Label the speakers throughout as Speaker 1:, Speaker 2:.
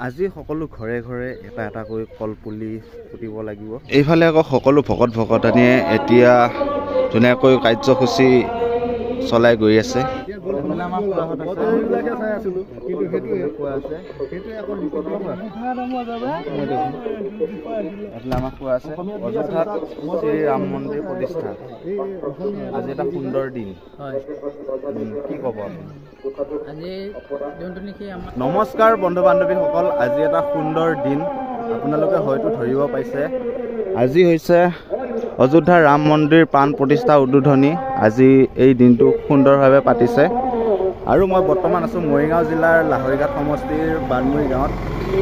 Speaker 1: আজি সকলো ঘৰে ঘৰে এটা এটাকৈ কলপুলি পুতিব লাগিব। এইফালে আকৌ সকলো ভকত ভকতানীয়ে এতিয়া ধুনীয়াকৈ কাৰ্যসূচী চলাই গৈ আছে। অযোধ্যাত শ্ৰী ৰাম মন্দিৰ প্ৰতিষ্ঠা। আজি এটা সুন্দৰ দিন, কি ক'ব আপুনি? নমস্কাৰ বন্ধু বান্ধৱীসকল, আজি এটা সুন্দৰ দিন। আপোনালোকে হয়তো ধৰিব পাইছে, আজি হৈছে অযোধ্যাৰ ৰাম মন্দিৰ প্ৰাণ প্ৰতিষ্ঠা উদ্বোধনী। আজি এই দিনটো সুন্দৰভাৱে পাতিছে আৰু মই বৰ্তমান আছোঁ মৰিগাঁও জিলাৰ লাহৰীঘাট সমষ্টিৰ বানমুৰি গাঁৱত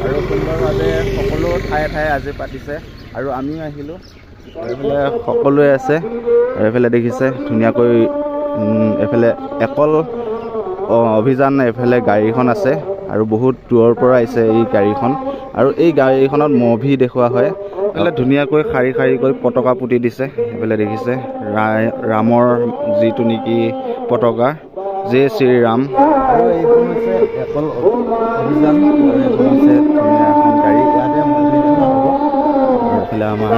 Speaker 1: আৰু সুন্দৰভাৱে সকলো ঠায়ে ঠায়ে আজি পাতিছে আৰু আমিও আহিলোঁ। এইফালে সকলোৱে আছে আৰু এইফালে দেখিছে ধুনীয়াকৈ এইফালে অকল অভিযান, এইফালে গাড়ীখন আছে আৰু বহুত দূৰৰ পৰা আহিছে এই গাড়ীখন আৰু এই গাড়ীখনত মুভি দেখুওৱা হয়। এইফালে ধুনীয়াকৈ শাৰী শাৰীকৈ পতাকা পুতি দিছে। এইফালে দেখিছে ৰামৰ যিটো নেকি পতাকা, জয় শ্ৰীৰাম। আৰু এইখন হৈছে অকল অভিযান, এইখন হৈছে ধুনীয়া এখন গাড়ী, ইয়াতে মুভি দেখুওৱা হ'ব। এইফালে আমাৰ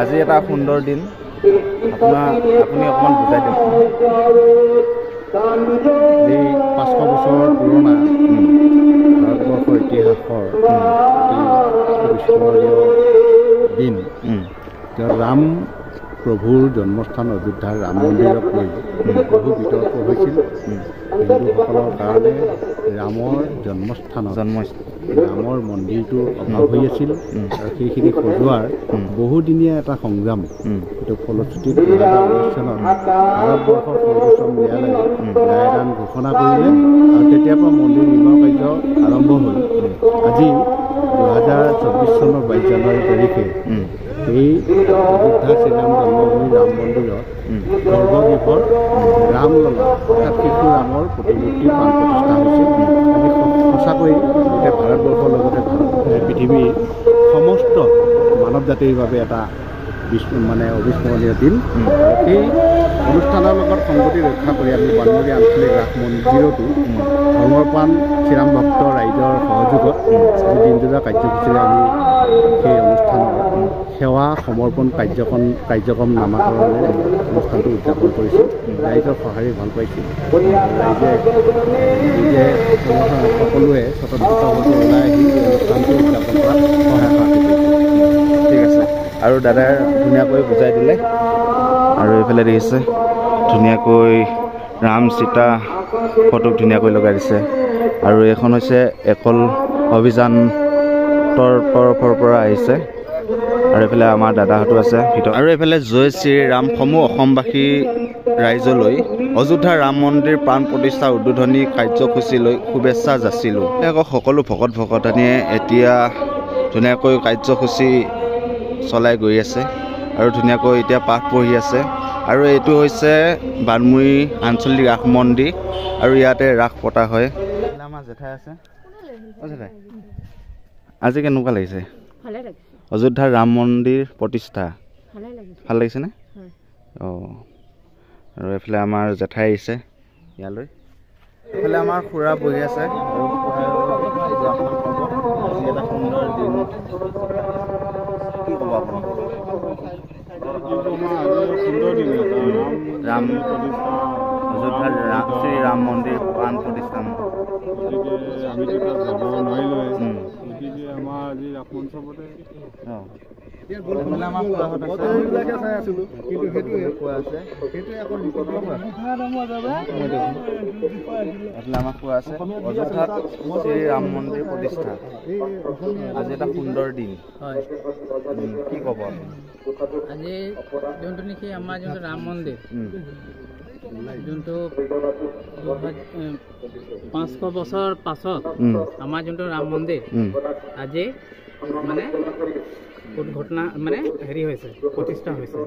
Speaker 1: আজি এটা সুন্দৰ দিন। আপুনি অকণমান বুজাই দিয়ক।
Speaker 2: এই 500 বছৰ পুৰণা ভাৰতবৰ্ষৰ ইতিহাসৰ বিস্মৰণীয় দিন। ৰাম প্ৰভুৰ জন্মস্থান অযোধ্যাৰ ৰাম মন্দিৰক লৈ বহু বিতৰ্ক হৈছিল। হিন্দুসকলৰ কাৰণে ৰামৰ জন্মস্থানত ৰামৰ মন্দিৰটোৰ অভাৱ হৈ আছিল আৰু সেইখিনি সজোৱাৰ বহুদিনীয়া এটা সংগ্ৰাম। এইটো ফলশ্ৰুতিত 2019 চনত ভাৰতবৰ্ষৰ সৰ্বোচ্চ ন্যায়ালয়ে ৰায়দান ঘোষণা কৰিলে আৰু তেতিয়াৰ পৰা মন্দিৰ নিৰ্মাণ কাৰ্য আৰম্ভ হ'ল। আজি 2024 চনৰ 22 জানুৱাৰী তাৰিখে এই অযোধ্যা শ্ৰীৰাম জন্মভূমি ৰাম মন্দিৰত গৰ্ভগৃহৰ ৰামললা অৰ্থাৎ শিশু ৰামৰ প্ৰতিমূৰ্তি প্ৰাণ প্ৰতিষ্ঠা হৈছে। আমি সঁচাকৈ গোটেই ভাৰতবৰ্ষৰ লগতে পৃথিৱীৰ সমস্ত মানৱ জাতিৰ বাবে এটা অবিস্মৰণীয় দিন। এই অনুষ্ঠানৰ লগত সংগতি ৰক্ষা কৰি আমি বানমুৰি আঞ্চলিক ৰাস মন্দিৰতো ধৰ্মপ্ৰাণ শ্ৰীৰাম ভক্ত ৰাইজৰ সহযোগত আজি দিনজোৰা কাৰ্যসূচীৰে আমি সেই অনুষ্ঠানৰ সেৱা সমৰ্পণ কাৰ্যক্ৰম নামাকৰণেৰে অনুষ্ঠানটো উদযাপন কৰিছোঁ। ৰাইজৰ সঁহাৰি ভাল পাইছিল। ৰাইজে নিজে সকলোৱে স্বতঃস্ফূৰ্তভাৱে ওলাই আহি অনুষ্ঠানটো উদযাপন কৰাত সহায় কৰিছে।
Speaker 1: ঠিক আছে, আৰু দাদাই ধুনীয়াকৈ বুজাই দিলে। আৰু এইফালে দেখিছে ধুনীয়াকৈ ৰাম সীতা ফটোক ধুনীয়াকৈ লগাই দিছে। আৰু এইখন হৈছে অকল অভিযানৰ তৰফৰ পৰা আহিছে। আৰু এইফালে আমাৰ দাদাহঁতো আছে ভিতৰত। আৰু এইফালে জয় শ্ৰীৰাম সমূহ অসমবাসী ৰাইজলৈ অযোধ্যাৰ ৰাম মন্দিৰ প্ৰাণ প্ৰতিষ্ঠা উদ্বোধনী কাৰ্যসূচীলৈ শুভেচ্ছা যাচিলোঁ। আকৌ সকলো ভকত ভকতানীয়ে এতিয়া ধুনীয়াকৈ কাৰ্যসূচী চলাই গৈ আছে আৰু ধুনীয়াকৈ এতিয়া পাঠ পঢ়ি আছে। আৰু এইটো হৈছে বানমুৰি আঞ্চলিক ৰাস মন্দিৰ আৰু ইয়াতে ৰাস পতা হয়। আমাৰ জেঠাই আছে। জেঠাই, আজি কেনেকুৱা লাগিছে? অযোধ্যাৰ ৰাম মন্দিৰ প্ৰতিষ্ঠা ভাল লাগিছেনে? অঁ, আৰু এইফালে আমাৰ জেঠাই আহিছে ইয়ালৈ। এইফালে আমাৰ খুৰা বহি আছে আৰু আজি এটা সুন্দৰ দিন, কি ক'ব আপুনি? ৰাম অযোধ্যাৰ শ্ৰীৰাম মন্দিৰ প্ৰাণ প্ৰতিষ্ঠা।
Speaker 2: গতিকে আমিতো তাত যাব নোৱাৰিলোৱে। গতিকে আমাৰ আজি ৰাস মঞ্চপতে
Speaker 1: অযোধ্যাত শ্ৰীৰাম মন্দিৰ প্ৰতিষ্ঠা। আজি এটা সুন্দৰ দিন, কি ক'ব আপুনি?
Speaker 3: আজি যোনটো নেকি আমাৰ যোনটো ৰাম মন্দিৰ, যোনটো 500 বছৰ পাছত আমাৰ যোনটো ৰাম মন্দিৰ আজি ঘটনা হেৰি হৈছে, প্ৰতিষ্ঠা হৈছে।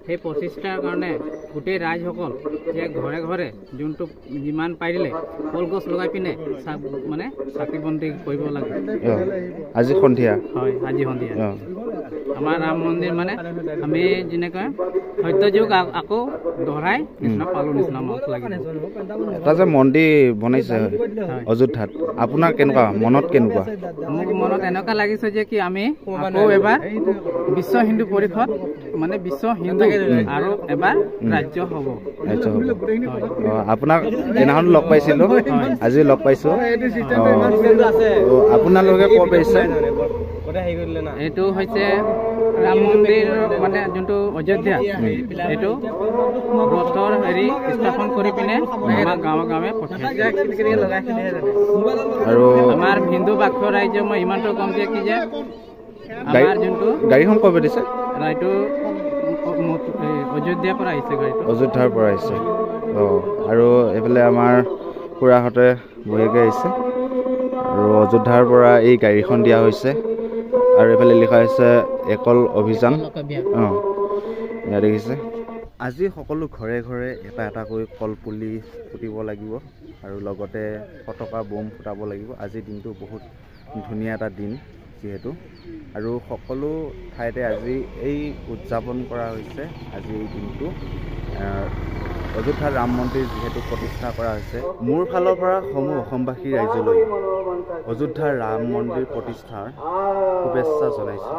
Speaker 3: সেই প্ৰতিষ্ঠাৰ কাৰণে গোটেই ৰাইজসকল যে ঘৰে ঘৰে যোনটো যিমান পাৰিলে কলগছ লগাই পিনে চাকি বন্তি কৰিব লাগে।
Speaker 1: আজি সন্ধিয়া?
Speaker 3: হয়, আজি সন্ধিয়া। আমাৰ ৰাম মন্দিৰ মানে আমি যেনেকৈ সত্য যুগ আকৌ দহৰাই নিচিনা পালোঁ নিচিনা মত লাগিল।
Speaker 1: এটা যে মন্দিৰ বনাইছে অযোধ্যাত, আপোনাৰ কেনেকুৱা মনত কেনেকুৱা?
Speaker 3: মোক মনত এনেকুৱা লাগিছে যে কি আমি আকৌ এবাৰ বিশ্ব হিন্দু পৰিষদ মানে বিশ্ব হিন্দু আৰু এবাৰ ৰাজ্য হ'ব।
Speaker 1: আপোনাক সেইদিনাখন লগ পাইছিলোঁ, আজি লগ পাইছোঁ। আপোনালোকে ক'ত পাইছে?
Speaker 3: এইটো হৈছে ৰাম মন্দিৰ মানে যোনটো অযোধ্যা, এইটো ৰথৰ হেৰি স্থাপন কৰি পিনে আমাৰ গাঁৱে গাঁৱে পঠিয়াইছে।
Speaker 1: আৰু
Speaker 3: আমাৰ হিন্দু বাক্য ৰাজ্য মই ইমানটো কম যে কি যে আমাৰ যোনটো
Speaker 1: গাড়ীখন ক'ৰ পৰা দিছে?
Speaker 3: এইটো অযোধ্যাৰ পৰা আহিছে গাড়ীটো।
Speaker 1: অযোধ্যাৰ পৰা আহিছে। আৰু এইফালে আমাৰ খুৰাহঁতে বহিকে আহিছে আৰু অযোধ্যাৰ পৰা এই গাড়ীখন দিয়া হৈছে। আৰু এইফালে লিখা হৈছে একল অভিযান। ইয়াত দেখিছে। আজি সকলো ঘৰে ঘৰে এটা এটাকৈ কলপুলি পুতিব লাগিব আৰু লগতে ফটকা বোম ফুটাব লাগিব। আজিৰ দিনটো বহুত ধুনীয়া এটা দিন যিহেতু, আৰু সকলো ঠাইতে আজি এই উদযাপন কৰা হৈছে। আজি এই দিনটো অযোধ্যাৰ ৰাম মন্দিৰ যিহেতু প্ৰতিষ্ঠা কৰা হৈছে, মোৰ ফালৰ পৰা সমূহ অসমবাসী ৰাইজলৈ অযোধ্যাৰ ৰাম মন্দিৰ প্ৰতিষ্ঠাৰ শুভেচ্ছা জনাইছোঁ।